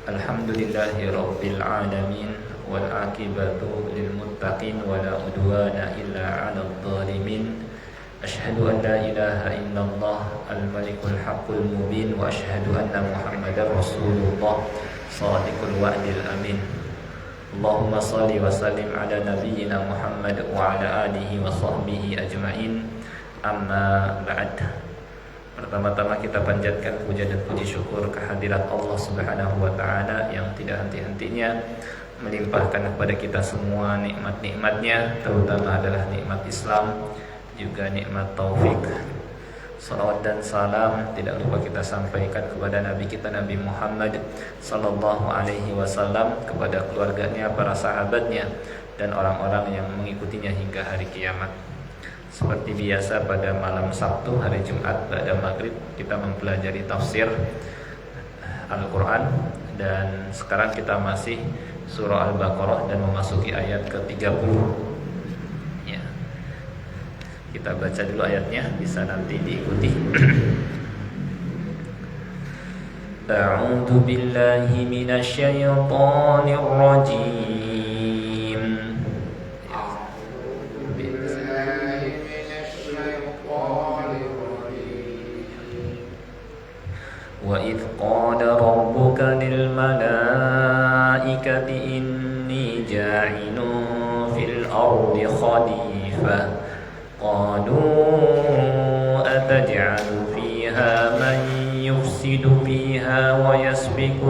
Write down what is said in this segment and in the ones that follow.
Alhamdulillahi Rabbil Alamin, wal akibatu lil muttaqin, wala udwana illa 'alal zalimin. Asyhadu an la ilaha illallah al-malikul haqqul mubin, wa asyhadu anna Muhammadar Rasulullah shadiqul wa'dil amin. Allahumma shalli wa sallim ala nabiyyina Muhammad wa ala alihi wa sahbihi ajmain. Amma ba'd. Pertama-tama kita panjatkan puja dan puji syukur kehadirat Allah Subhanahu wa taala yang tidak henti-hentinya melimpahkan kepada kita semua nikmat-nikmatnya, terutama adalah nikmat Islam, juga nikmat taufik. Salawat dan salam tidak lupa kita sampaikan kepada Nabi kita Nabi Muhammad sallallahu alaihi wasallam, kepada keluarganya, para sahabatnya, dan orang-orang yang mengikutinya hingga hari kiamat. Seperti biasa pada malam Sabtu, hari Jumat ba'da maghrib, kita mempelajari tafsir Al-Quran. Dan sekarang kita masih surah Al-Baqarah dan memasuki ayat ke-30 ya. Kita baca dulu ayatnya, bisa nanti diikuti. A'udzu billahi minasyaitonir rajim. وَإِذْ قَالَ رَبُّكَ لِلْمَلَائِكَةِ إِنِّي جَاعِلٌ فِي الْأَرْضِ خَلِيفَةً قَالُوا أَتَجْعَلُ فِيهَا مَن يُفْسِدُ فِيهَا وَيَسْفِكُ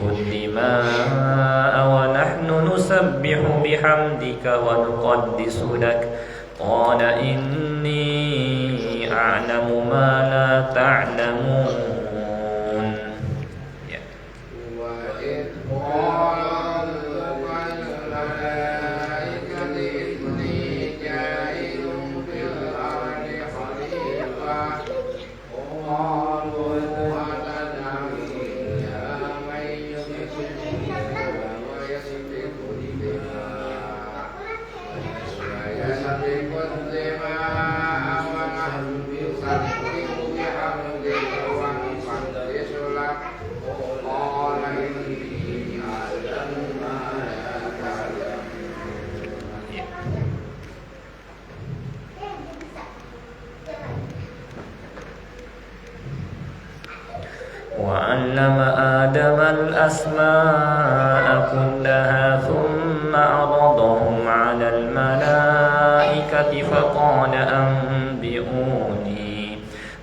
الدِّمَاءَ وَنَحْنُ نُسَبِّحُ بِحَمْدِكَ وَنُقَدِّسُ لَكَ قَالَ إِنِّي أعلم ما لا تعلمون. Ya. وَإِذْ قَالَ الْمَلَائِكَةُ إِنِّي جَاعِلٌ فِي الْأَرْضِ خَلِيفَةً قَالُوا أَتَجْعَلُ فِيهَا مَن يُفْسِدُ فِيهَا وَيَسْفِكُ الدِّمَاءَ وعلم آدم الأسماء كلها ثم عرضهم على الملائكة فقال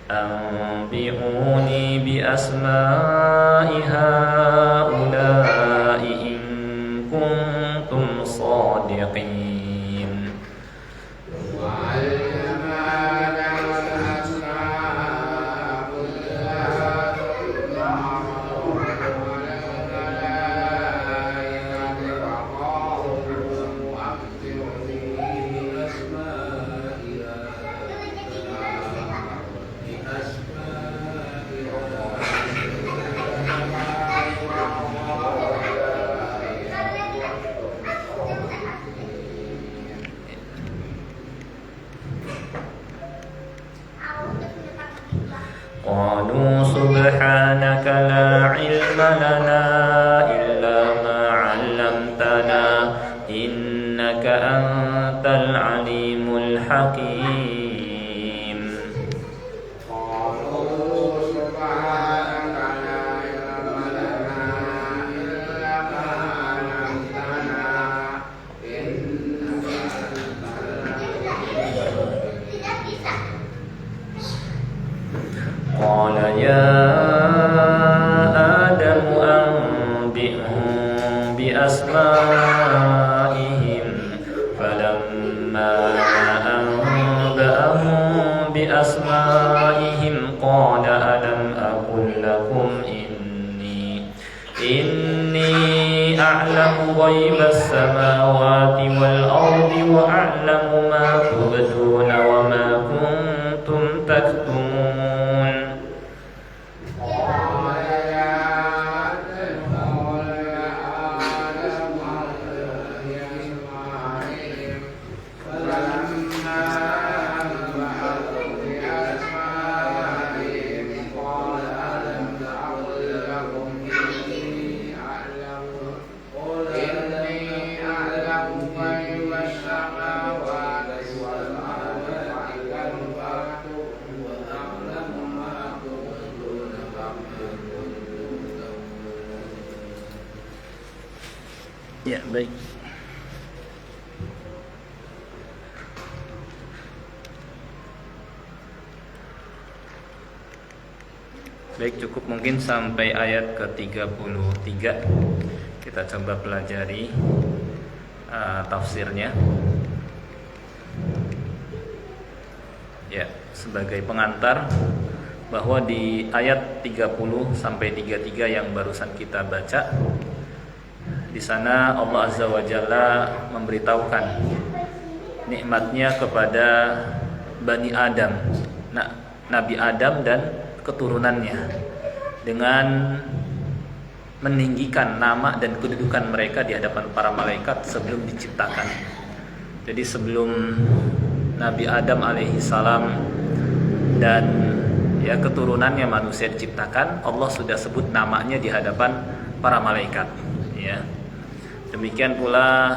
أنبئوني بأسماء هؤلاء إن كنتم صادقين. قالوا سبحانك لا علم لنا إلا ما علمتنا إنك أنت العليم الحكيم. قال يا آدم أنبئهم بأسمائهم فلما أنبأهم بأسمائهم قال ألم أقل لكم إني أعلم غيب السماوات والأرض وأعلم ما تبدون وما كنتم تكتمون. Ya, baik. Baik, cukup mungkin sampai ayat ke-33. Kita coba pelajari tafsirnya. Ya, sebagai pengantar bahwa di ayat 30 sampai 33 yang barusan kita baca, di sana Allah Azza wa Jalla memberitahukan nikmatnya kepada Bani Adam, Nabi Adam dan keturunannya, dengan meninggikan nama dan kedudukan mereka di hadapan para malaikat sebelum diciptakan. Jadi sebelum Nabi Adam alaihi salam dan keturunannya manusia diciptakan, Allah sudah sebut namanya di hadapan para malaikat, ya. Demikian pula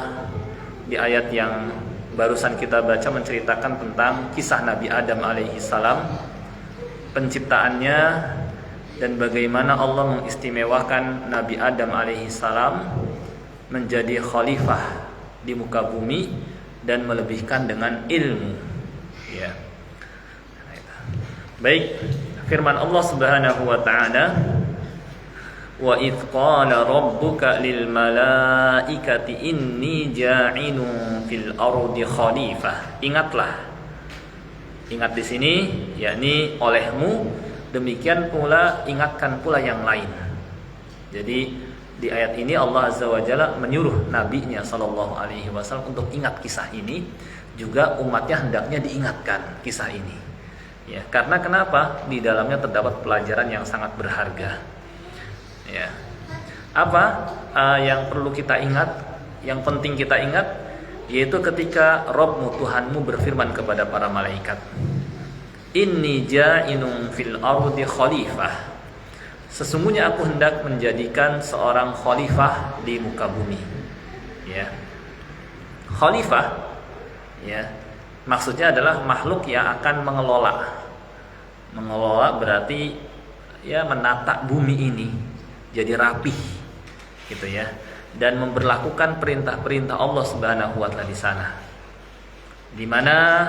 di ayat yang barusan kita baca menceritakan tentang kisah Nabi Adam alaihi salam, penciptaannya, dan bagaimana Allah mengistimewakan Nabi Adam alaihi salam menjadi khalifah di muka bumi dan melebihkan dengan ilmu, ya. Baik, firman Allah Subhanahu wa taala, wa idz qala rabbuka lil malaikati inni ja'ilun fil ardi khalifah. Ingat di sini yakni olehmu, demikian pula ingatkan pula yang lain. Jadi di ayat ini Allah Azza wa Jalla menyuruh nabinya sallallahu alaihi wasallam untuk ingat kisah ini, juga umatnya hendaknya diingatkan kisah ini. Ya, karena kenapa? Di dalamnya terdapat pelajaran yang sangat berharga. Ya. Apa yang perlu kita ingat, yang penting kita ingat, yaitu ketika Rabbmu, Tuhanmu, berfirman kepada para malaikat, inni ja'inun fil ardi khalifah. Sesungguhnya aku hendak menjadikan seorang khalifah di muka bumi. Ya. Khalifah, ya, maksudnya adalah makhluk yang akan mengelola. Mengelola berarti ya menata bumi ini jadi rapih, gitu ya, dan memberlakukan perintah-perintah Allah Subhanahu wa taala di sana. Di mana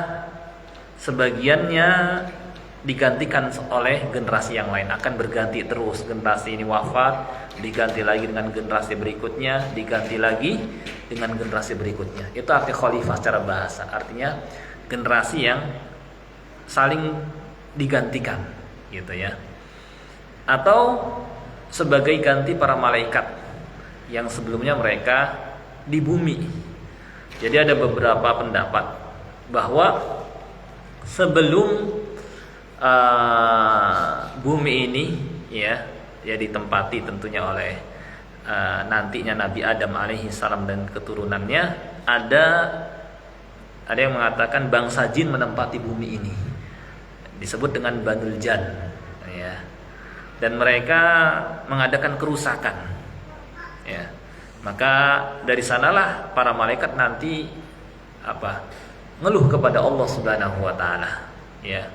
sebagiannya digantikan oleh generasi yang lain, akan berganti terus. Generasi ini wafat, diganti lagi dengan generasi berikutnya, diganti lagi dengan generasi berikutnya. Itu arti khalifah secara bahasa, artinya generasi yang saling digantikan, gitu ya. Atau sebagai ganti para malaikat yang sebelumnya mereka di bumi. Jadi ada beberapa pendapat bahwa sebelum bumi ini ya ditempati tentunya oleh nantinya Nabi Adam alaihi salam dan keturunannya, ada yang mengatakan bangsa jin menempati bumi ini, disebut dengan Banul Jan, ya. Dan mereka mengadakan kerusakan, ya. Maka dari sanalah para malaikat nanti ngeluh kepada Allah Subhanahu wa taala, ya.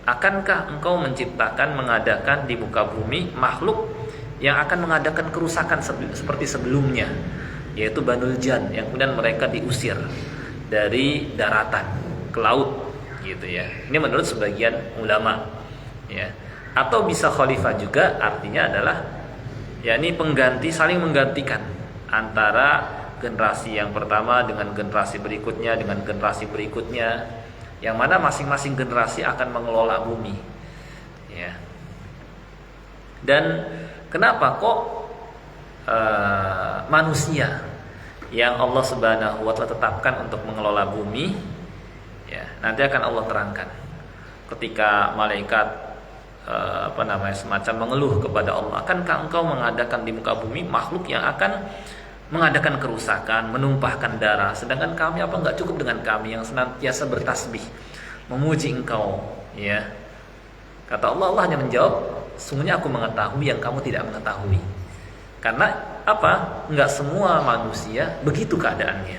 Akankah engkau menciptakan, mengadakan di muka bumi makhluk yang akan mengadakan kerusakan seperti sebelumnya, yaitu Banul Jan, yang kemudian mereka diusir dari daratan ke laut, gitu ya. Ini menurut sebagian ulama, ya. Atau bisa khalifah juga artinya adalah yakni pengganti, saling menggantikan antara generasi yang pertama dengan generasi berikutnya dengan generasi berikutnya, yang mana masing-masing generasi akan mengelola bumi, ya. Dan kenapa kok manusia yang Allah Subhanahu wa taala tetapkan untuk mengelola bumi, ya, nanti akan Allah terangkan ketika malaikat semacam mengeluh kepada Allah, akankah engkau mengadakan di muka bumi makhluk yang akan mengadakan kerusakan, menumpahkan darah, sedangkan kami enggak cukup dengan kami yang senantiasa bertasbih memuji engkau, ya. Kata Allah, Allah hanya menjawab, sungguhnya aku mengetahui yang kamu tidak mengetahui. Karena enggak semua manusia begitu keadaannya.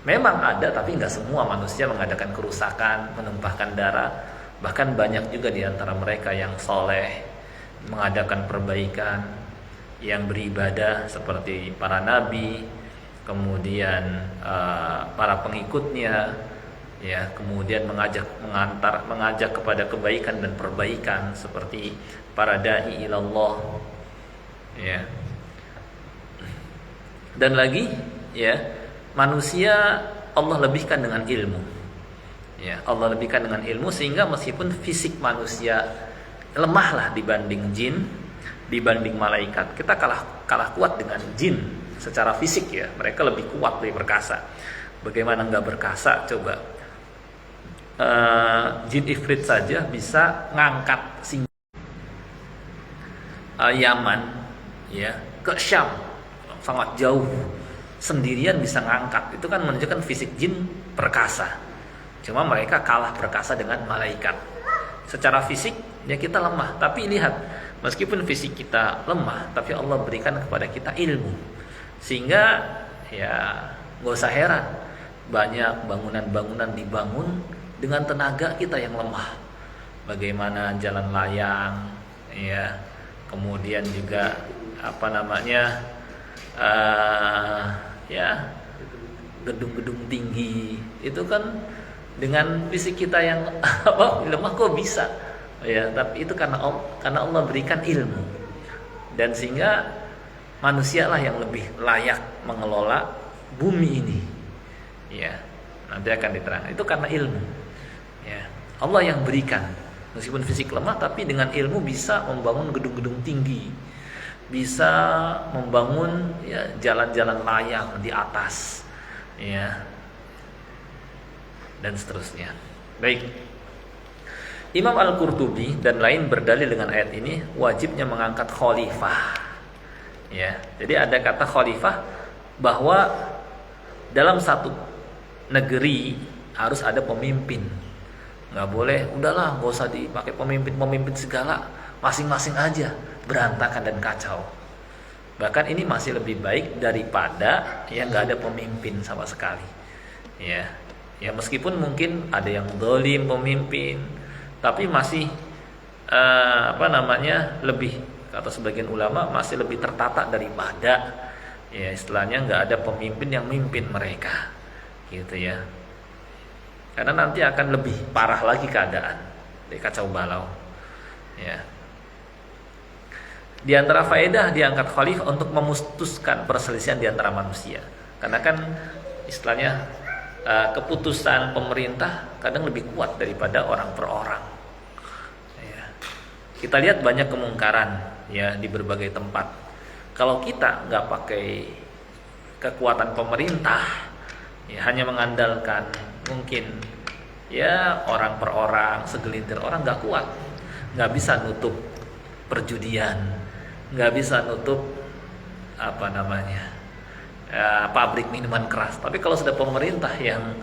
Memang ada, tapi enggak semua manusia mengadakan kerusakan, menumpahkan darah. Bahkan banyak juga di antara mereka yang soleh, mengadakan perbaikan, yang beribadah seperti para nabi, kemudian para pengikutnya, ya, kemudian mengajak kepada kebaikan dan perbaikan seperti para dai ilallah, ya. Dan lagi, ya, manusia Allah lebihkan dengan ilmu, ya, Allah lebihkan dengan ilmu sehingga meskipun fisik manusia lemahlah dibanding jin, dibanding malaikat, kita kalah kuat dengan jin secara fisik, ya. Mereka lebih kuat, lebih perkasa. Bagaimana nggak berkasa coba? Jin ifrit saja bisa ngangkat Yaman, ya, ke Syam, sangat jauh, sendirian bisa ngangkat. Itu kan menunjukkan fisik jin perkasa. Cuma mereka kalah perkasa dengan malaikat. Secara fisik ya kita lemah, tapi lihat, meskipun fisik kita lemah, tapi Allah berikan kepada kita ilmu, sehingga ya nggak usah heran banyak bangunan-bangunan dibangun dengan tenaga kita yang lemah. Bagaimana jalan layang, ya, kemudian juga ya, gedung-gedung tinggi itu kan dengan fisik kita yang lemah kok bisa, ya. Tapi itu karena Allah berikan ilmu, dan sehingga manusialah yang lebih layak mengelola bumi ini, ya. Nanti akan diterangkan itu karena ilmu, ya. Allah yang berikan, meskipun fisik lemah tapi dengan ilmu bisa membangun gedung-gedung tinggi, bisa membangun, ya, jalan-jalan layang di atas, ya, dan seterusnya. Baik. Imam Al-Qurtubi dan lain berdalil dengan ayat ini wajibnya mengangkat khalifah, ya. Jadi ada kata khalifah bahwa dalam satu negeri harus ada pemimpin. Nggak boleh, udahlah nggak usah dipakai pemimpin segala, masing-masing aja, berantakan dan kacau. Bahkan ini masih lebih baik daripada yang nggak ada pemimpin sama sekali, ya. Ya, meskipun mungkin ada yang zalim pemimpin, tapi masih lebih, kata sebagian ulama, masih lebih tertata daripada, ya, istilahnya nggak ada pemimpin yang mimpin mereka, gitu, ya. Karena nanti akan lebih parah lagi keadaan, kacau balau, ya. Di antara faedah diangkat khalifah untuk memutuskan perselisihan di antara manusia, karena kan istilahnya keputusan pemerintah kadang lebih kuat daripada orang per orang, ya. Kita lihat banyak kemungkaran, ya, di berbagai tempat. Kalau kita nggak pakai kekuatan pemerintah, ya, hanya mengandalkan mungkin, ya, orang per orang, segelintir orang, nggak kuat, nggak bisa nutup perjudian, nggak bisa nutup pabrik minuman keras. Tapi kalau sudah pemerintah yang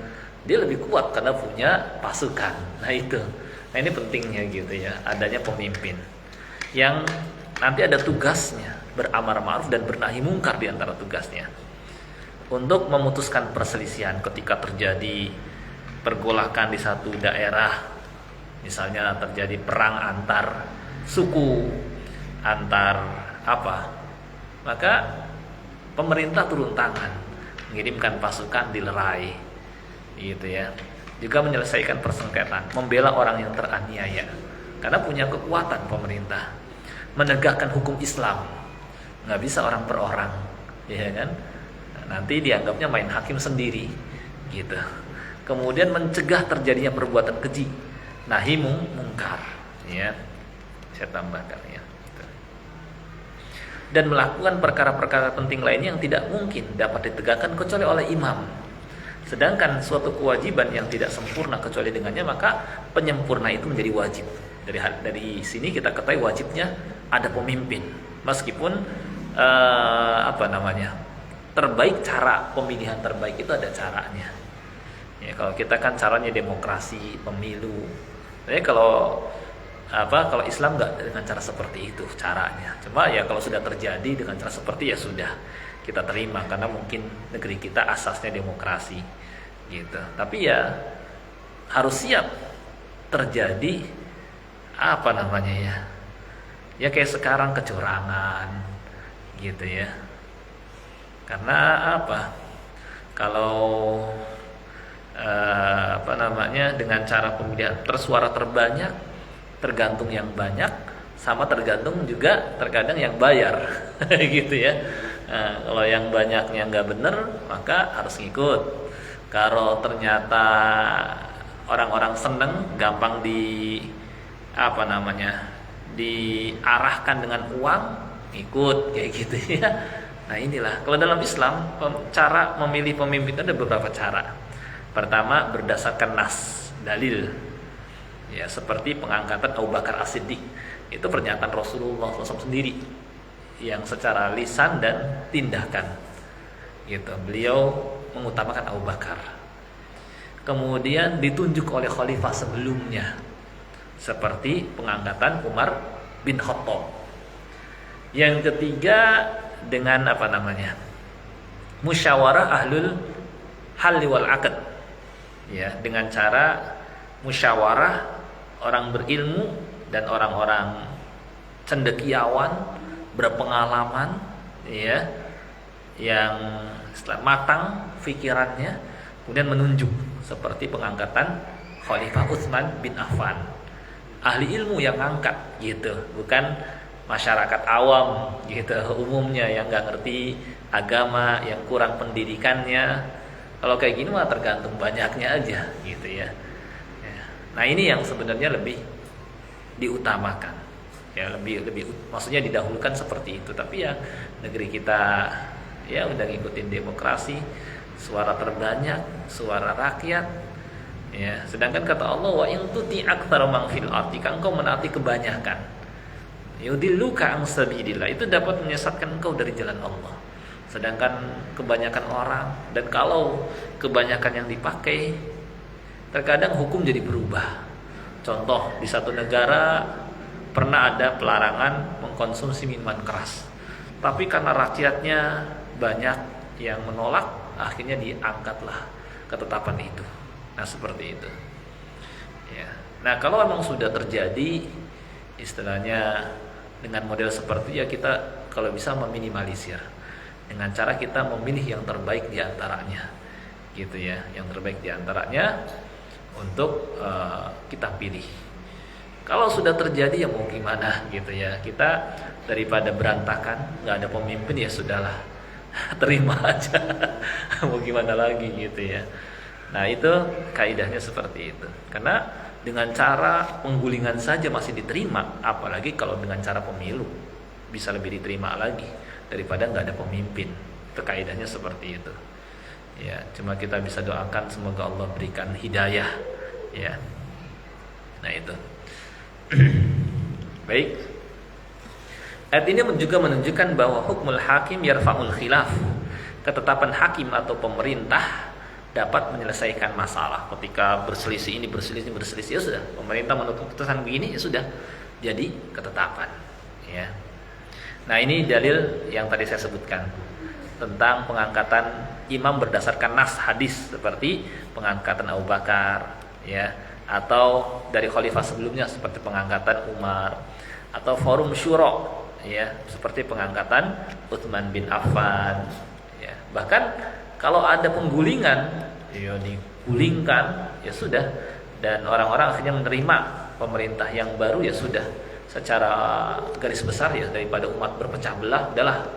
dia lebih kuat karena punya pasukan, nah itu, nah ini pentingnya, gitu, ya, adanya pemimpin yang nanti ada tugasnya beramar ma'ruf dan bernahi mungkar. Di antara tugasnya untuk memutuskan perselisihan ketika terjadi pergolakan di satu daerah, misalnya terjadi perang antar suku, maka pemerintah turun tangan, mengirimkan pasukan dilerai, gitu, ya. Juga menyelesaikan persengketaan, membela orang yang teraniaya, karena punya kekuatan pemerintah. Menegakkan hukum Islam, nggak bisa orang per orang, ya kan? Nanti dianggapnya main hakim sendiri, gitu. Kemudian mencegah terjadinya perbuatan keji, nahi mungkar, ya. Saya tambahkan, ya. Dan melakukan perkara-perkara penting lainnya yang tidak mungkin dapat ditegakkan kecuali oleh imam. Sedangkan suatu kewajiban yang tidak sempurna kecuali dengannya, maka penyempurna itu menjadi wajib. Dari sini kita ketahui wajibnya ada pemimpin, meskipun terbaik, cara pemilihan terbaik itu ada caranya. Ya, kalau kita kan caranya demokrasi, pemilu. Jadi kalau Islam nggak dengan cara seperti itu caranya. Cuma ya kalau sudah terjadi dengan cara seperti, ya sudah, kita terima karena mungkin negeri kita asasnya demokrasi, gitu. Tapi ya harus siap terjadi ya kayak sekarang kecurangan, gitu, ya. Karena Kalau dengan cara pemilihan tersuara terbanyak tergantung yang banyak, sama tergantung juga terkadang yang bayar gitu ya. Kalau yang banyaknya nggak bener maka harus ngikut. Kalau ternyata orang-orang seneng gampang diarahkan dengan uang, ikut kayak gitu ya. Nah inilah kalau dalam Islam cara memilih pemimpin ada beberapa cara. Pertama berdasarkan nas, dalil. Ya seperti pengangkatan Abu Bakar As-Siddiq. Itu pernyataan Rasulullah SAW sendiri yang secara lisan dan tindakan. Gitu. Beliau mengutamakan Abu Bakar. Kemudian ditunjuk oleh khalifah sebelumnya. Seperti pengangkatan Umar bin Khattab. Yang ketiga dengan musyawarah ahlul halli wal aqd. Ya, dengan cara musyawarah orang berilmu dan orang-orang cendekiawan berpengalaman ya yang matang pikirannya kemudian menunjuk seperti pengangkatan Khalifah Utsman bin Affan. Ahli ilmu yang ngangkat gitu, bukan masyarakat awam gitu umumnya yang nggak ngerti agama, yang kurang pendidikannya. Kalau kayak gini mah tergantung banyaknya aja gitu ya. Nah ini yang sebenarnya lebih diutamakan ya, lebih maksudnya didahulukan seperti itu. Tapi ya negeri kita ya udah ngikutin demokrasi, suara terbanyak, suara rakyat ya. Sedangkan kata Allah wa in tuti aktsara man fil ardi, engkau menaati kebanyakan yudilluka an sabilillah, itu dapat menyesatkan engkau dari jalan Allah. Sedangkan kebanyakan orang, dan kalau kebanyakan yang dipakai terkadang hukum jadi berubah. Contoh di satu negara pernah ada pelarangan mengkonsumsi minuman keras, tapi karena rakyatnya banyak yang menolak, akhirnya diangkatlah ketetapan itu. Nah seperti itu ya. Nah kalau memang sudah terjadi istilahnya dengan model seperti ya, kita kalau bisa meminimalisir dengan cara kita memilih yang terbaik di antaranya gitu ya, yang terbaik di antaranya untuk kita pilih. Kalau sudah terjadi ya mau gimana gitu ya, kita daripada berantakan nggak ada pemimpin ya sudahlah terima aja mau gimana lagi gitu ya. Nah itu kaidahnya seperti itu, karena dengan cara penggulingan saja masih diterima, apalagi kalau dengan cara pemilu bisa lebih diterima lagi daripada nggak ada pemimpin. Itu kaidahnya seperti itu ya. Cuma kita bisa doakan semoga Allah berikan hidayah ya. Nah itu baik. Ayat ini juga menunjukkan bahwa hukmul hakim yarfa'ul khilaf. Ketetapan hakim atau pemerintah dapat menyelesaikan masalah. Ketika berselisih ya sudah, pemerintah menuntut putusan begini ya sudah jadi ketetapan ya. Nah ini dalil yang tadi saya sebutkan tentang pengangkatan imam berdasarkan nas hadis, seperti pengangkatan Abu Bakar ya, atau dari khalifah sebelumnya seperti pengangkatan Umar, atau forum syura ya seperti pengangkatan Utsman bin Affan ya. Bahkan kalau ada penggulingan ya digulingkan ya sudah, dan orang-orang akhirnya menerima pemerintah yang baru ya sudah, secara garis besar ya daripada umat berpecah belah, udahlah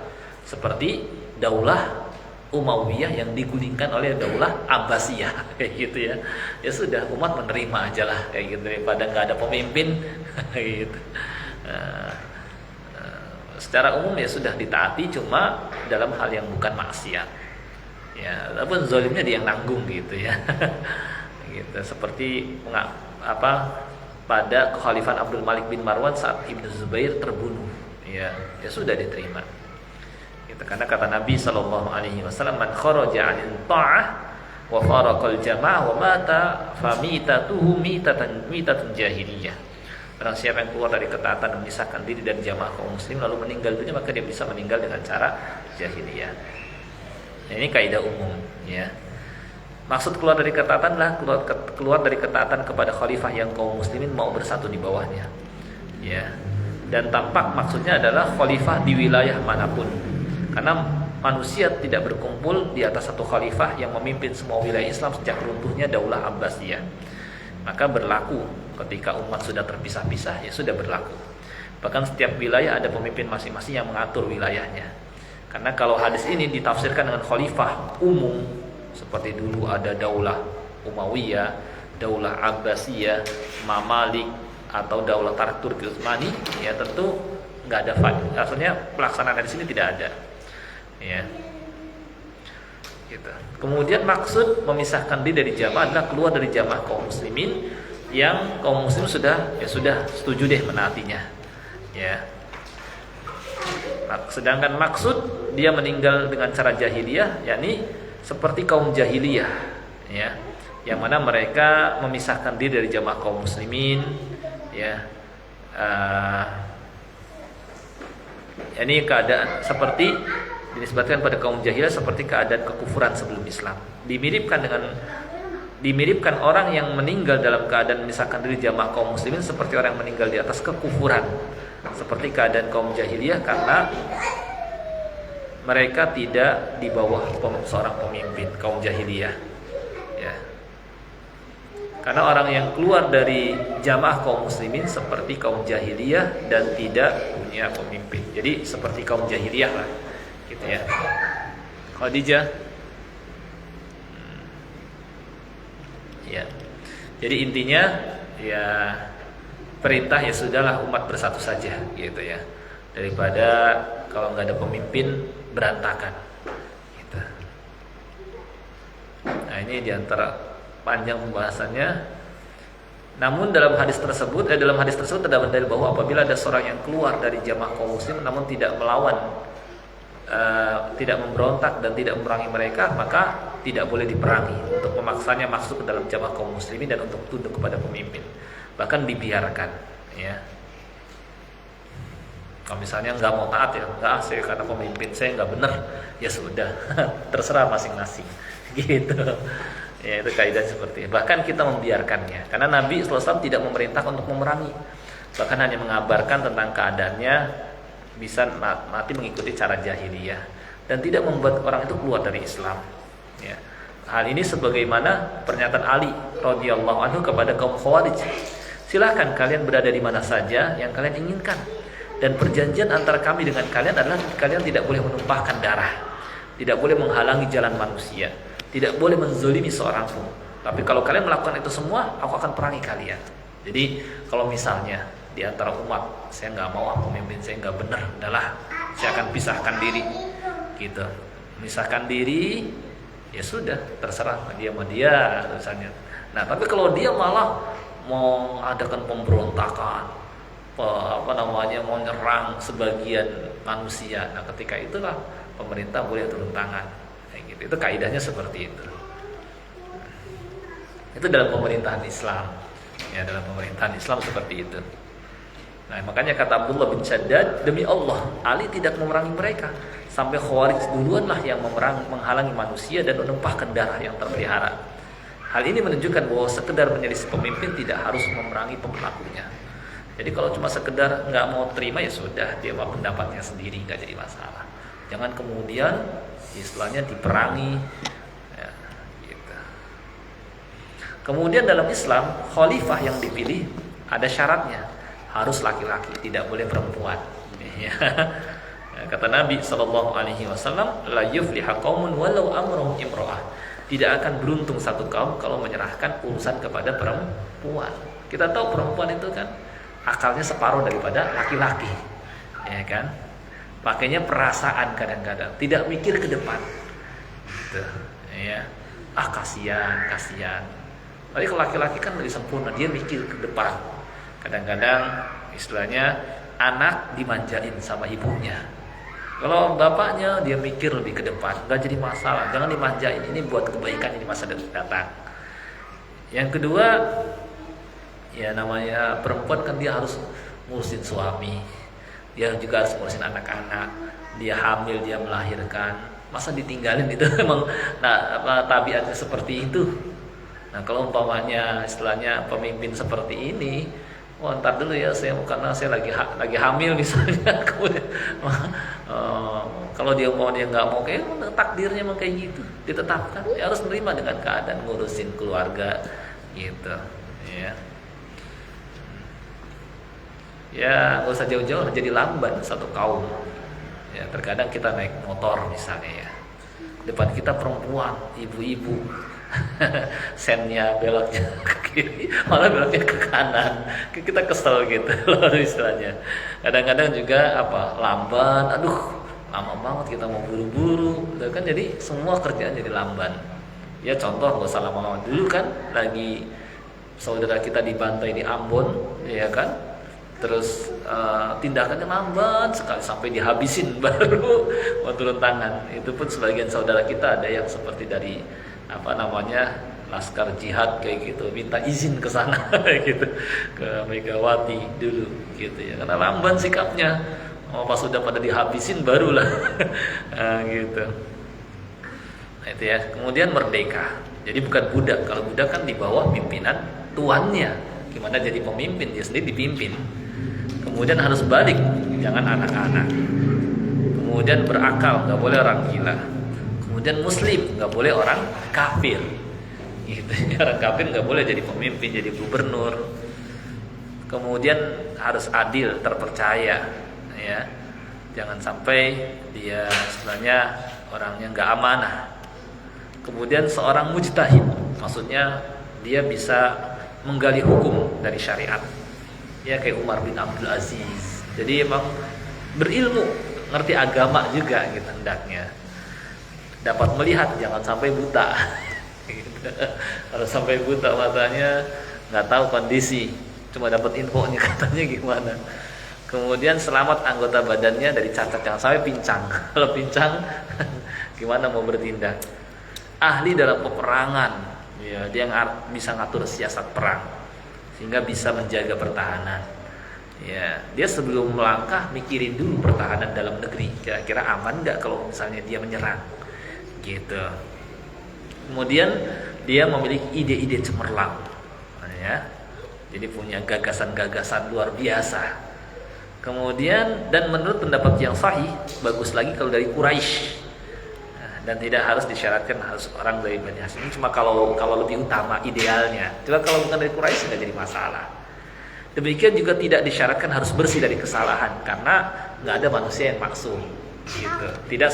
seperti daulah Umayyah yang digulingkan oleh daulah Abbasiyah kayak gitu ya. Ya sudah, umat menerima aja lah kayak gitu daripada nggak ada pemimpin gitu. Secara umum ya sudah ditaati, cuma dalam hal yang bukan maksiat. Ya, walaupun zalimnya dia yang nanggung gitu ya. Gitu. Seperti pada kekhalifahan Abdul Malik bin Marwan saat Ibnu Zubair terbunuh. Ya sudah diterima. Gitu. Karena kata Nabi sallallahu alaihi wasallam, "Man kharaja 'anil ta'ah wa faraqal jama'ah wa mata famitatuhu mitatun jahiliyah." Barang siapa yang keluar dari ketaatan dan memisahkan diri dari jamaah kaum muslim lalu meninggal dunia, maka dia bisa meninggal dengan cara jahiliyah. Ini kaidah umum ya. Maksud keluar dari ketaatan adalah keluar dari ketaatan kepada khalifah yang kaum muslimin mau bersatu di bawahnya. Ya. Dan tampak maksudnya adalah khalifah di wilayah manapun. Karena manusia tidak berkumpul di atas satu khalifah yang memimpin semua wilayah Islam sejak runtuhnya Daulah Abbasiyah. Maka berlaku ketika umat sudah terpisah-pisah, ya sudah berlaku. Bahkan setiap wilayah ada pemimpin masing-masing yang mengatur wilayahnya. Karena kalau hadis ini ditafsirkan dengan khalifah umum, seperti dulu ada Daulah Umayyah, Daulah Abbasiyah, Mamalik, atau Daulah Turki Utsmani, ya tentu nggak ada asalnya pelaksanaan di sini tidak ada, ya. Gitu. Kemudian maksud memisahkan diri dari jamaah adalah keluar dari jamaah kaum muslimin yang kaum muslim sudah setuju deh menaatinya, ya. Sedangkan maksud dia meninggal dengan cara jahiliyah, yakni seperti kaum jahiliyah, ya, yang mana mereka memisahkan diri dari jamaah kaum muslimin, ya. Ini keadaan seperti dinisbatkan pada kaum jahiliyah seperti keadaan kekufuran sebelum Islam. Dimiripkan orang yang meninggal dalam keadaan memisahkan diri jamaah kaum muslimin seperti orang yang meninggal di atas kekufuran, seperti keadaan kaum jahiliyah, karena mereka tidak di bawah seorang pemimpin kaum jahiliyah, ya. Karena orang yang keluar dari jamaah kaum muslimin seperti kaum jahiliyah dan tidak punya pemimpin. Jadi seperti kaum jahiliyah lah, gitu ya. Khadijah, ya. Jadi intinya ya perintah ya sudahlah umat bersatu saja, gitu ya. Daripada kalau nggak ada pemimpin berantakan, gitu. Nah ini diantara panjang pembahasannya. Namun dalam hadis tersebut terdapat dalil bahwa apabila ada seorang yang keluar dari jamaah kaum muslim namun tidak melawan, tidak memberontak dan tidak memerangi mereka, maka tidak boleh diperangi untuk memaksanya masuk ke dalam jamaah kaum muslimin dan untuk tunduk kepada pemimpin. Bahkan dibiarkan, ya. Kalau misalnya nggak mau taat, ya nggak, saya karena pemimpin saya nggak benar, ya sudah, terserah masing-masing, gitu. Ya itu kaidah seperti itu. Bahkan kita membiarkannya, karena Nabi SAW tidak memerintahkan untuk memerangi, bahkan hanya mengabarkan tentang keadaannya bisa mati mengikuti cara jahiliyah dan tidak membuat orang itu keluar dari Islam, ya. Hal ini sebagaimana pernyataan Ali radhiyallahu anhu kepada kaum Khawarij, silakan kalian berada di mana saja yang kalian inginkan, dan perjanjian antara kami dengan kalian adalah kalian tidak boleh menumpahkan darah, tidak boleh menghalangi jalan manusia, tidak boleh menzolimi seorang pun. Tapi kalau kalian melakukan itu semua, aku akan perangi kalian. Jadi kalau misalnya di antara umat saya nggak mau, pemimpin saya nggak benar, udahlah saya akan pisahkan diri, gitu. Pisahkan diri, ya sudah, terserah dia sama dia misalnya. Nah tapi kalau dia malah mau adakan pemberontakan, mau nyerang sebagian manusia, nah ketika itulah pemerintah boleh turun tangan. Itu kaidahnya seperti itu. Itu dalam pemerintahan Islam, ya, dalam pemerintahan Islam seperti itu. Nah makanya kata Abdullah bin Shaddad, demi Allah Ali tidak memerangi mereka, sampai Khawarij duluan lah yang menghalangi manusia dan menumpahkan darah yang terpelihara. Hal ini menunjukkan bahwa sekedar menjadi pemimpin tidak harus memerangi pelakunya. Jadi kalau cuma sekedar nggak mau terima, ya sudah, dia mau pendapatnya sendiri, nggak jadi masalah. Jangan kemudian istilahnya diperangi, ya, gitu. Kemudian dalam Islam khalifah yang dipilih ada syaratnya, harus laki-laki, tidak boleh perempuan, ya. Kata Nabi SAW, la yufliha qaumun walau amruhum imro'ah, tidak akan beruntung satu kaum kalau menyerahkan urusan kepada perempuan. Kita tahu perempuan itu kan akalnya separuh daripada laki-laki, ya kan. Pakainya perasaan kadang-kadang, tidak mikir ke depan, gitu, ya. Kasihan. Tapi kalau laki-laki kan lebih sempurna, dia mikir ke depan. Kadang-kadang istilahnya anak dimanjain sama ibunya. Kalau bapaknya dia mikir lebih ke depan, nggak jadi masalah. Jangan dimanjain, ini buat kebaikan ini masa datang. Yang kedua, ya namanya perempuan kan dia harus ngurusin suami. Dia juga harus ngurusin anak-anak. Dia hamil, dia melahirkan. Masa ditinggalin itu memang tabiatnya seperti itu. Nah kalau umpamanya istilahnya pemimpin seperti ini, ntar dulu ya, karena saya lagi hamil misalnya, kemudian Kalau dia nggak mau kayak takdirnya emang kayak gitu, ditetapkan, ya harus menerima dengan keadaan ngurusin keluarga gitu, ya. Ya nggak usah jauh-jauh jadi lamban satu kaum. Ya terkadang kita naik motor misalnya ya, depan kita perempuan, ibu-ibu, sennya beloknya ke kiri, malah beloknya ke kanan, kita kesel gitu loh istilahnya. Kadang-kadang juga lamban, aduh lama banget kita mau buru-buru, kan jadi semua kerjaan jadi lamban. Ya contoh nggak usah lama-lama, dulu kan lagi saudara kita dibantai di Ambon, ya kan, terus tindakannya lamban sekali sampai dihabisin baru mau turun tangan. Itu pun sebagian saudara kita ada yang seperti dari laskar jihad kayak gitu, minta izin ke sana gitu, ke Megawati dulu gitu ya, karena lamban sikapnya. Pas sudah pada dihabisin barulah gitu. Nah, itu ya. Kemudian merdeka. Jadi bukan budak. Kalau budak kan di bawah pimpinan tuannya. Gimana jadi pemimpin, dia sendiri dipimpin. Kemudian harus balik, jangan anak-anak. Kemudian berakal, nggak boleh orang gila. Kemudian muslim, nggak boleh orang kafir. Gitu. Orang kafir nggak boleh jadi pemimpin, jadi gubernur. Kemudian harus adil, terpercaya. Ya, jangan sampai dia sebenarnya orangnya nggak amanah. Kemudian seorang mujtahid, maksudnya dia bisa menggali hukum dari syariat. Ya kayak Umar bin Abdul Aziz. Jadi emang berilmu, ngerti agama juga gitu hendaknya. Dapat melihat, jangan sampai buta. Kalau sampai buta matanya, nggak tahu kondisi, cuma dapat infonya katanya gimana. Kemudian selamat anggota badannya dari cacat, jangan sampai pincang. Kalau pincang gimana mau bertindak? Ahli dalam peperangan, ya, dia bisa ngatur siasat perang sehingga bisa menjaga pertahanan. Ya, dia sebelum melangkah mikirin dulu pertahanan dalam negeri, kira-kira aman nggak kalau misalnya dia menyerang, gitu. Kemudian dia memiliki ide-ide cemerlang, ya, jadi punya gagasan-gagasan luar biasa. Kemudian dan menurut pendapat yang sahih, bagus lagi kalau dari Quraisy. Dan tidak harus disyaratkan harus orang dari Bani Hashim. Cuma kalau lebih utama idealnya. Cuma kalau bukan dari Quraisy tidak jadi masalah. Demikian juga tidak disyaratkan harus bersih dari kesalahan, karena nggak ada manusia yang maksum. Gitu. Tidak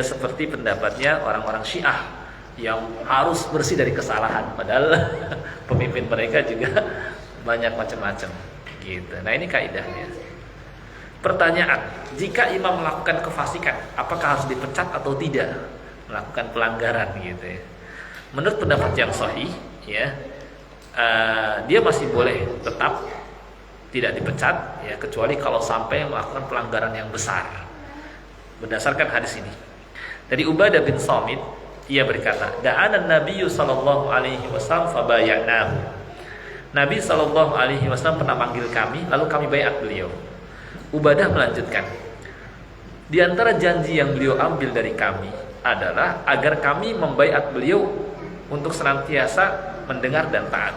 seperti pendapatnya orang-orang Syiah yang harus bersih dari kesalahan, padahal pemimpin mereka juga banyak macam-macam gitu. Nah, ini kaidahnya. Pertanyaan, jika imam melakukan kefasikan, apakah harus dipecat atau tidak? Melakukan pelanggaran gitu ya. Menurut pendapat yang sahih, ya, dia masih boleh tetap tidak dipecat, ya, kecuali kalau sampai melakukan pelanggaran yang besar. Berdasarkan hadis ini, dari Ubadah bin Samit, ia berkata, "Da'ana Nabiyyu sallallahu alaihi wasallam fabayanahu." Nabi SAW pernah manggil kami, lalu kami baiat beliau. Ubadah melanjutkan, di antara janji yang beliau ambil dari kami adalah agar kami membaiat beliau untuk senantiasa mendengar dan taat,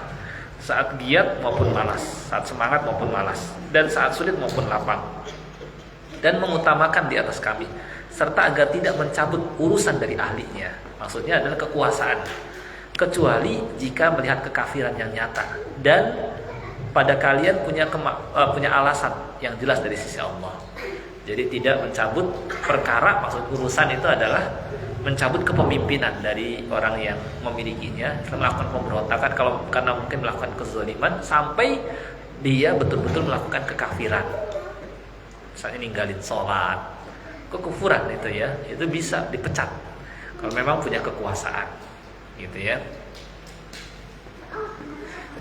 saat giat maupun malas, saat semangat maupun malas, dan saat sulit maupun lapang, dan mengutamakan di atas kami, serta agar tidak mencabut urusan dari ahlinya. Maksudnya adalah kekuasaan, kecuali jika melihat kekafiran yang nyata dan pada kalian punya alasan yang jelas dari sisi Allah. Jadi tidak mencabut perkara, maksud urusan itu adalah mencabut kepemimpinan dari orang yang memilikinya, melakukan pemberontakan kalau karena mungkin melakukan kezaliman sampai dia betul-betul melakukan kekafiran. Misalnya ninggalin sholat, kekufuran itu ya, itu bisa dipecat kalau memang punya kekuasaan. Gitu ya.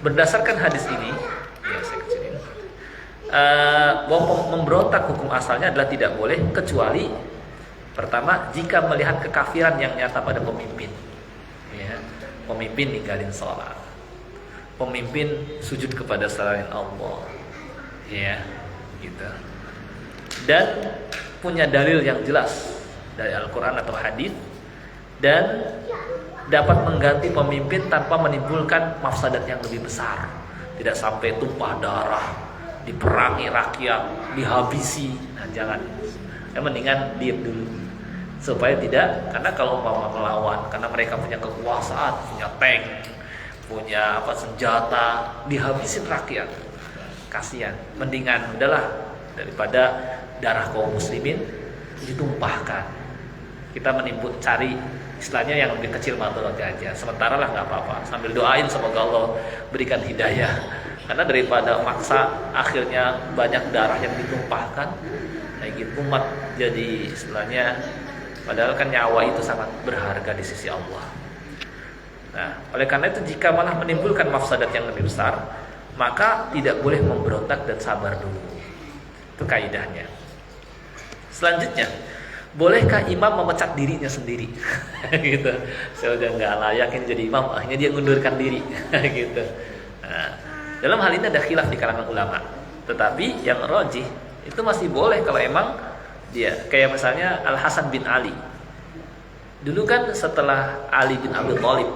Berdasarkan hadis ini, ya saya kecilin, bahwa memberontak hukum asalnya adalah tidak boleh kecuali pertama jika melihat kekafiran yang nyata pada pemimpin, ya, pemimpin ninggalin sholat, pemimpin sujud kepada selain Allah, ya, gitu, dan punya dalil yang jelas dari Al-Quran atau hadis, dan dapat mengganti pemimpin tanpa menimbulkan mafsadat yang lebih besar. Tidak sampai tumpah darah, diperangi rakyat, dihabisi. Nah, jangan. Mendingan diam dulu supaya tidak, karena kalau mau melawan, karena mereka punya kekuasaan, punya tank, punya senjata, dihabisin rakyat. Kasihan. Mendingan udahlah, daripada darah kaum muslimin ditumpahkan, kita cari istilahnya yang lebih kecil madaratnya aja. Sementara lah nggak apa-apa, sambil doain semoga Allah berikan hidayah. Karena daripada maksa akhirnya banyak darah yang ditumpahkan, gitu umat jadi istilahnya, padahal kan nyawa itu sangat berharga di sisi Allah. Nah, oleh karena itu jika malah menimbulkan mafsadat yang lebih besar, maka tidak boleh memberontak dan sabar dulu. Itu kaidahnya. Selanjutnya, bolehkah imam memecat dirinya sendiri? Gitu. Saya udah nggak layak ini jadi imam, akhirnya dia ngundurkan diri. Gitu. Nah, dalam hal ini ada khilaf di kalangan ulama. Tetapi yang rajih itu masih boleh kalau emang dia kayak misalnya Al Hasan bin Ali. Dulu kan setelah Ali bin Abi Thalib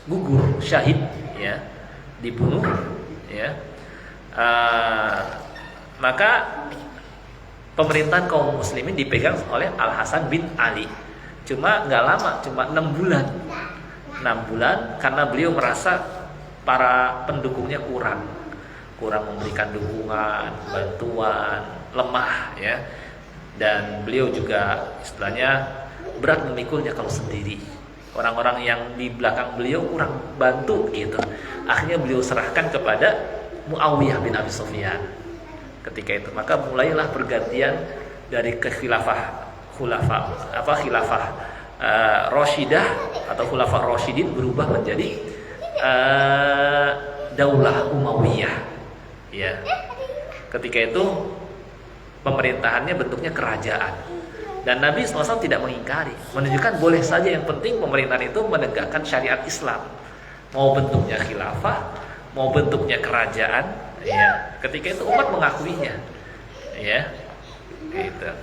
gugur syahid, ya, dibunuh, ya, maka pemerintahan kaum muslimin dipegang oleh Al Hasan bin Ali. Cuma nggak lama, cuma 6 bulan. 6 bulan karena beliau merasa para pendukungnya kurang memberikan dukungan, bantuan, lemah, ya. Dan beliau juga istilahnya berat memikulnya kalau sendiri. Orang-orang yang di belakang beliau kurang bantu gitu. Akhirnya beliau serahkan kepada Muawiyah bin Abi Sufyan. Ketika itu maka mulailah pergantian dari khilafah Rasyidah atau khulafah Rasyidin berubah menjadi Daulah Umayyah, ya. Ketika itu pemerintahannya bentuknya kerajaan, dan Nabi SAW tidak mengingkari, menunjukkan boleh saja, yang penting pemerintahan itu menegakkan syariat Islam, mau bentuknya khilafah, mau bentuknya kerajaan, ya. Ketika itu umat mengakuinya, ya, gitu.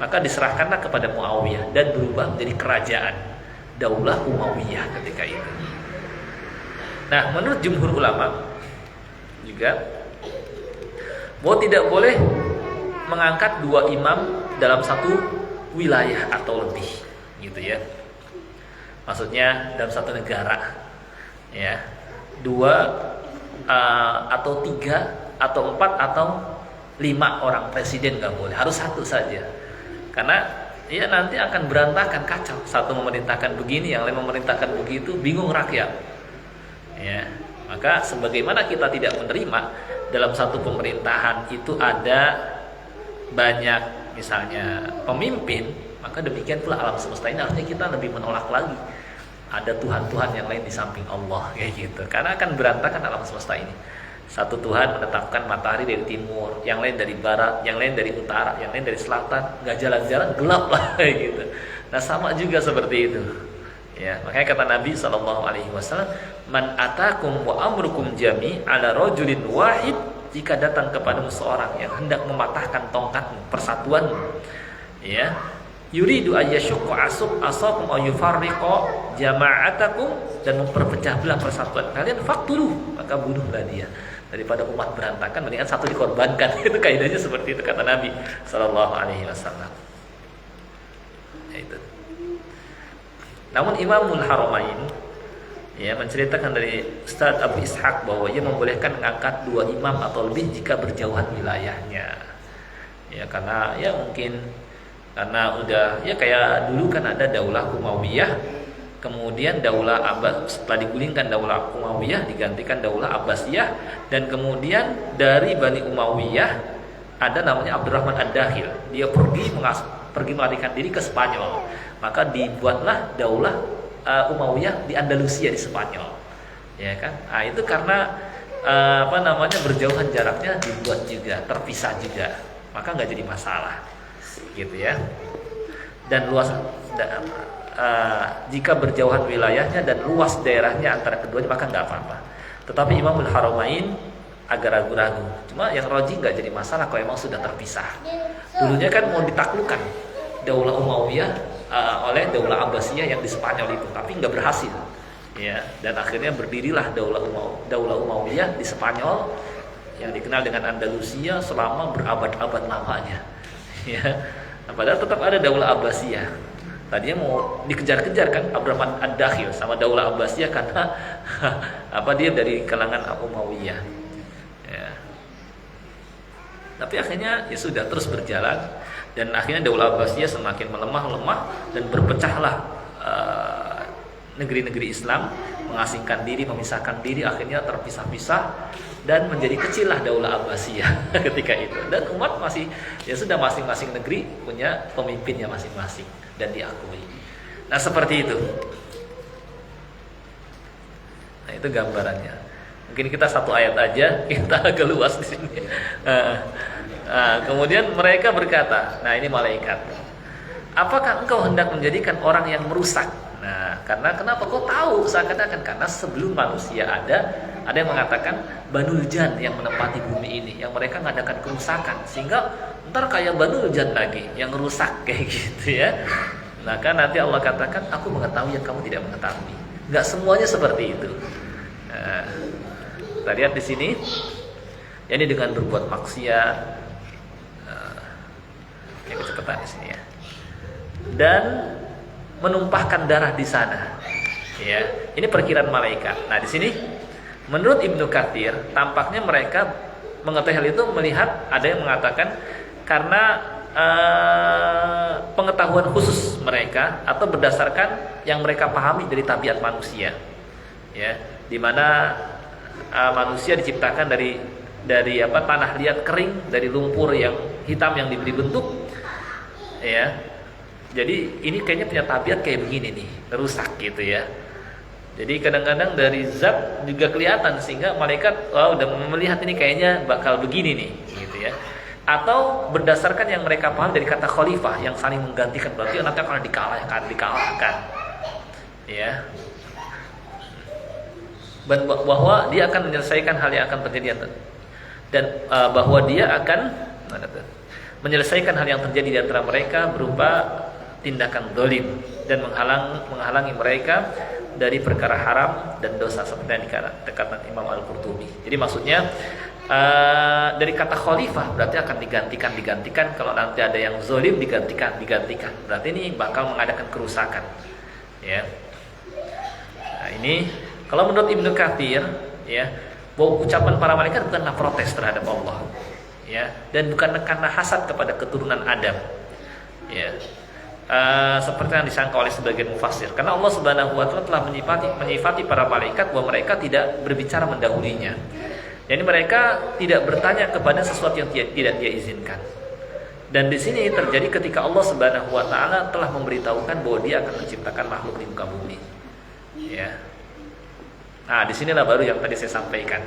Maka diserahkanlah kepada Muawiyah dan berubah menjadi kerajaan Daulah Umayyah ketika itu. Nah, menurut jumhur ulama juga bahwa tidak boleh mengangkat 2 imam dalam satu wilayah atau lebih, gitu ya. Maksudnya dalam satu negara, ya, 2 atau 3 atau 4 atau 5 orang presiden nggak boleh, harus 1 saja. Karena ya nanti akan berantakan, kacau. Satu memerintahkan begini, yang lain memerintahkan begitu, bingung rakyat. Ya, maka sebagaimana kita tidak menerima dalam satu pemerintahan itu ada banyak misalnya pemimpin, maka demikian pula alam semesta ini harusnya kita lebih menolak lagi. Ada Tuhan-Tuhan yang lain di samping Allah, kayak gitu. Karena akan berantakan alam semesta ini. Satu Tuhan menetapkan matahari dari timur, yang lain dari barat, yang lain dari utara, yang lain dari selatan, nggak jalan-jalan, gelap lah, kayak gitu. Nah, sama juga seperti itu. Ya, makanya kata Nabi SAW, man atakum wa amrukum jami ala rajulin wahid, jika datang kepadamu seorang yang hendak mematahkan tongkatmu, persatuanmu, ya, yuridu ayyashqa asakum aw yufarriqa jama'atakum, dan memperpecah belah persatuan kalian, faqtuluh, maka bunuhlah dia. Daripada umat berantakan, mendingan satu dikorbankan. Itu kaidahnya seperti itu kata Nabi SAW. Itu. Namun Imamul Haramain, ya, menceritakan dari Ustaz Abu Ishaq bahwa ia membolehkan mengangkat 2 imam atau lebih jika berjauhan wilayahnya. Ya, karena ya mungkin karena udah ya kayak dulu kan ada Daulah Umayyah, kemudian Daulah Abbas, setelah digulingkan Daulah Umayyah digantikan Daulah Abbasiyah, dan kemudian dari Bani Umayyah ada namanya Abdurrahman Ad-Dakhil. Dia pergi melarikan diri ke Spanyol. Maka dibuatlah Daulah Umayyah di Andalusia, di Spanyol. Ya kan? Nah, itu karena berjauhan jaraknya dibuat juga, terpisah juga. Maka nggak jadi masalah. Gitu ya. Dan luas jika berjauhan wilayahnya dan luas daerahnya antara keduanya, maka nggak apa-apa. Tetapi Imamul Haramain agak ragu-ragu. Cuma yang rajih nggak jadi masalah kalau emang sudah terpisah. Dulunya kan mau ditaklukkan Daulah Umayyah oleh Daulah Abbasiyah yang di Spanyol itu, tapi nggak berhasil. Ya, dan akhirnya berdirilah Daulah Umayyah di Spanyol, yang dikenal dengan Andalusia selama berabad-abad lamanya. Ya. Nah, padahal tetap ada Daulah Abbasiyah. Tadinya mau dikejar-kejar kan Abdurrahman Ad-Dakhil sama Daulah Abbasiyah karena dia dari kalangan Umayyah. Ya. Tapi akhirnya ya sudah terus berjalan dan akhirnya Daulah Abbasiyah semakin melemah dan berpecahlah negeri-negeri Islam, mengasingkan diri, memisahkan diri, akhirnya terpisah-pisah dan menjadi kecillah Daulah Abbasiyah ketika itu. Dan umat masih ya sudah masing-masing negeri punya pemimpinnya masing-masing dan diakui. Nah, seperti itu. Nah, itu gambarannya. Mungkin kita satu ayat aja, kita agak luas di sini. Kemudian mereka berkata, nah ini malaikat, apakah engkau hendak menjadikan orang yang merusak? Nah, karena kenapa kau tahu? Seakan-akan karena sebelum manusia ada yang mengatakan Banul Jan yang menempati bumi ini, yang mereka mengadakan kerusakan, sehingga ntar kayak Banul Jan lagi yang rusak kayak gitu ya. Nah, kan nanti Allah katakan, aku mengetahui yang kamu tidak mengetahui. Enggak semuanya seperti itu. Nah, kita lihat di sini, ini dengan berbuat maksiat. Kecepatan di sini ya. Dan menumpahkan darah di sana. Ya, ini perkiraan malaikat. Nah, di sini menurut Ibnu Katsir, tampaknya mereka mengetahui hal itu melihat ada yang mengatakan karena pengetahuan khusus mereka atau berdasarkan yang mereka pahami dari tabiat manusia. Ya, di mana manusia diciptakan dari tanah liat kering, dari lumpur yang hitam yang diberi bentuk. Ya. Jadi ini kayaknya punya tabiat kayak begini nih, rusak gitu ya. Jadi kadang-kadang dari zat juga kelihatan sehingga malaikat udah melihat ini kayaknya bakal begini nih, gitu ya. Atau berdasarkan yang mereka paham dari kata khalifah yang saling menggantikan, berarti nanti akan dikalahkan. Ya. Bahwa dia akan menyelesaikan hal yang akan terjadi dan bahwa dia akan menyelesaikan hal yang terjadi di antara mereka berupa tindakan zalim dan menghalangi mereka dari perkara haram dan dosa seperti yang dikatakan Imam Al-Qurtubi. Jadi maksudnya dari kata khalifah berarti akan digantikan kalau nanti ada yang zalim digantikan. Berarti ini bakal mengadakan kerusakan. Ya. Nah, ini kalau menurut Ibnu Katsir ya, bahwa ucapan para malaikat bukanlah protes terhadap Allah. Ya, dan bukan karena hasad kepada keturunan Adam. Ya. Seperti yang disangka oleh sebagian mufassir, karena Allah Subhanahu wa taala telah menyifati para malaikat bahwa mereka tidak berbicara mendahulinya. Jadi mereka tidak bertanya kepada sesuatu yang tidak dia izinkan. Dan di sini terjadi ketika Allah Subhanahu wa taala telah memberitahukan bahwa dia akan menciptakan makhluk di muka bumi. Ya. Nah, di sinilah baru yang tadi saya sampaikan.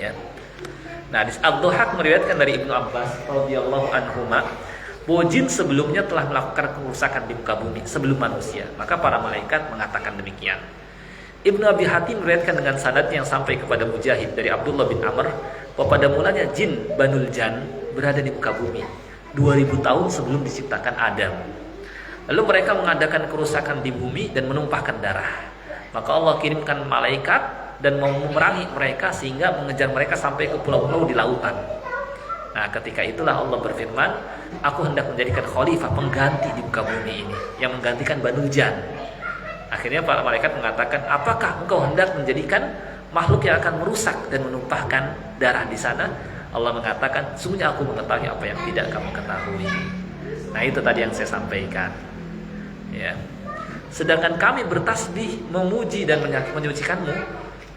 Ya. Nah, Ad-Dhahhak meriwayatkan dari Ibnu Abbas radhiyallahu anhuma bahwa jin sebelumnya telah melakukan kerusakan di muka bumi sebelum manusia. Maka para malaikat mengatakan demikian. Ibnu Abi Hatim meriwayatkan dengan sanad yang sampai kepada Mujahid dari Abdullah bin Amr bahwa pada mulanya jin Banul Jan berada di muka bumi 2000 tahun sebelum diciptakan Adam. Lalu mereka mengadakan kerusakan di bumi dan menumpahkan darah. Maka Allah kirimkan malaikat dan memerangi mereka sehingga mengejar mereka sampai ke pulau-pulau di lautan. Nah, ketika itulah Allah berfirman, aku hendak menjadikan khalifah pengganti di muka bumi ini yang menggantikan Banul Jan. Akhirnya para malaikat mengatakan, apakah engkau hendak menjadikan makhluk yang akan merusak dan menumpahkan darah di sana? Allah mengatakan, sungguhnya aku mengetahui apa yang tidak kamu ketahui. Nah, itu tadi yang saya sampaikan. Ya. Sedangkan kami bertasbih, memuji dan menyucikanmu,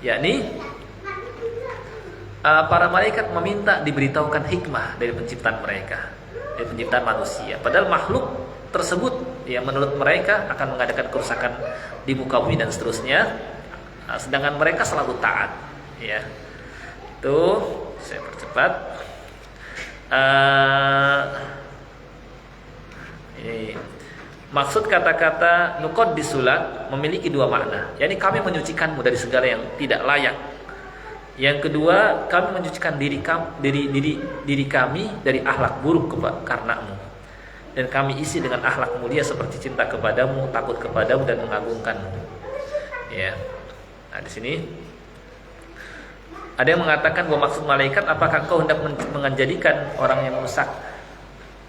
yakni para malaikat meminta diberitahukan hikmah dari penciptaan mereka, dari penciptaan manusia. Padahal makhluk tersebut yang menurut mereka akan mengadakan kerusakan di muka bumi dan seterusnya, sedangkan mereka selalu taat. Ya, itu saya percepat. Ini maksud kata-kata nukod disulat memiliki dua makna. yakni kami menyucikanmu dari segala yang tidak layak. Yang kedua, kami menyucikan diri kami dari akhlak buruk karenamu. Dan kami isi dengan akhlak mulia seperti cinta kepadamu, takut kepadamu dan mengagungkanmu. Ya. Nah, di sini Ada yang mengatakan bahwa maksud malaikat, apakah engkau hendak menjadikan orang yang merusak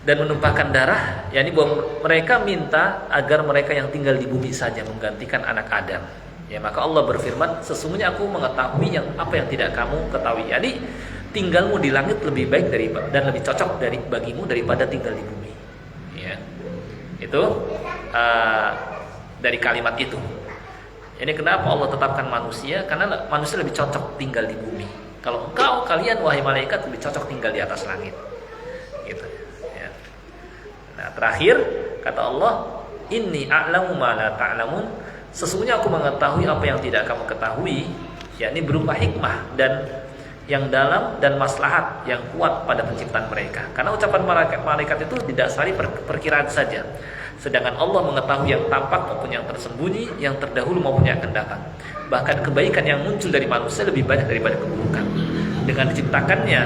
dan menumpahkan darah? Yani bahwa mereka minta agar mereka yang tinggal di bumi saja menggantikan anak Adam. Ya, maka Allah berfirman, sesungguhnya aku mengetahui apa yang tidak kamu ketahui. Yani tinggalmu di langit lebih baik dan lebih cocok bagimu daripada tinggal di bumi. Ya. Itu dari kalimat itu. Ini kenapa Allah tetapkan manusia? Karena manusia lebih cocok tinggal di bumi. Kalau kalian wahai malaikat lebih cocok tinggal di atas langit. Gitu. Ya. Nah, terakhir kata Allah, inni a'lamu ma la ta'lamun. Sesungguhnya aku mengetahui apa yang tidak kamu ketahui, yakni berupa hikmah dan yang dalam dan maslahat yang kuat pada penciptaan mereka. Karena ucapan malaikat itu didasari perkiraan saja. Sedangkan Allah mengetahui yang tampak maupun yang tersembunyi, yang terdahulu maupun yang akan datang. Bahkan kebaikan yang muncul dari manusia lebih banyak daripada keburukan. Dengan diciptakannya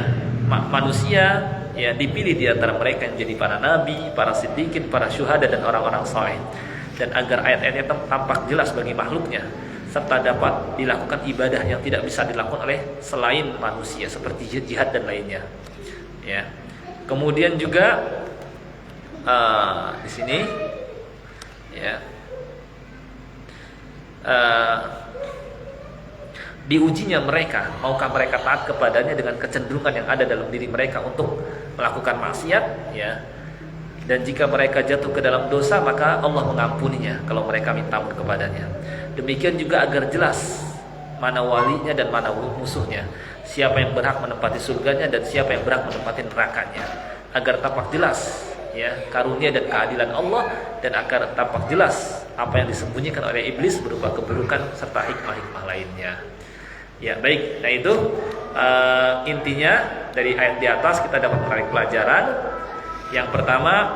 manusia, ya, dipilih di antara mereka yang menjadi para nabi, para siddiqin, para syuhada dan orang-orang saleh. Dan agar ayat-ayatnya tampak jelas bagi makhluknya, serta dapat dilakukan ibadah yang tidak bisa dilakukan oleh selain manusia seperti jihad dan lainnya. Ya. Kemudian juga di sini, ya, diujinya mereka, maukah mereka taat kepadanya dengan kecenderungan yang ada dalam diri mereka untuk melakukan maksiat, ya. Dan jika mereka jatuh ke dalam dosa, maka Allah mengampuninya kalau mereka minta ampun kepadanya. Demikian juga agar jelas mana walinya dan mana musuhnya, siapa yang berhak menempati surganya dan siapa yang berhak menempati nerakanya, agar tampak jelas, ya, karunia dan keadilan Allah, dan agar tampak jelas apa yang disembunyikan oleh iblis berupa keburukan serta hikmah-hikmah lainnya. Ya, baik. Nah, itu intinya dari ayat di atas kita dapat menarik pelajaran. Yang pertama,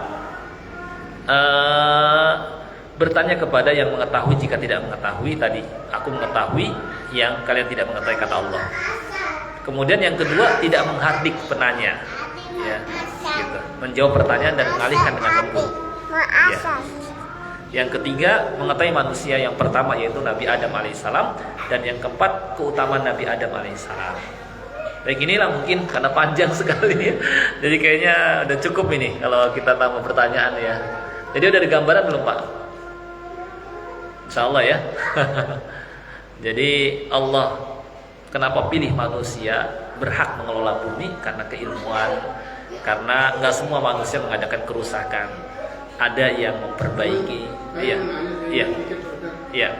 bertanya kepada yang mengetahui jika tidak mengetahui. Tadi aku mengetahui yang kalian tidak mengetahui, kata Allah. Kemudian yang kedua, tidak menghardik penanya, ya, gitu. Menjawab pertanyaan dan mengalihkan dengan lembut, ya. Yang ketiga, mengetahui manusia yang pertama yaitu Nabi Adam alaihissalam, dan yang keempat, keutamaan Nabi Adam alaihissalam. Baik, inilah mungkin karena panjang sekali ya. Jadi kayaknya udah cukup ini kalau kita tambah pertanyaan, ya. Jadi udah ada gambaran belum, Pak? Insya Allah, ya. Jadi Allah kenapa pilih manusia berhak mengelola bumi? Karena keilmuan. Karena nggak semua manusia mengadakan kerusakan. Ada yang memperbaiki. Iya, iya, iya.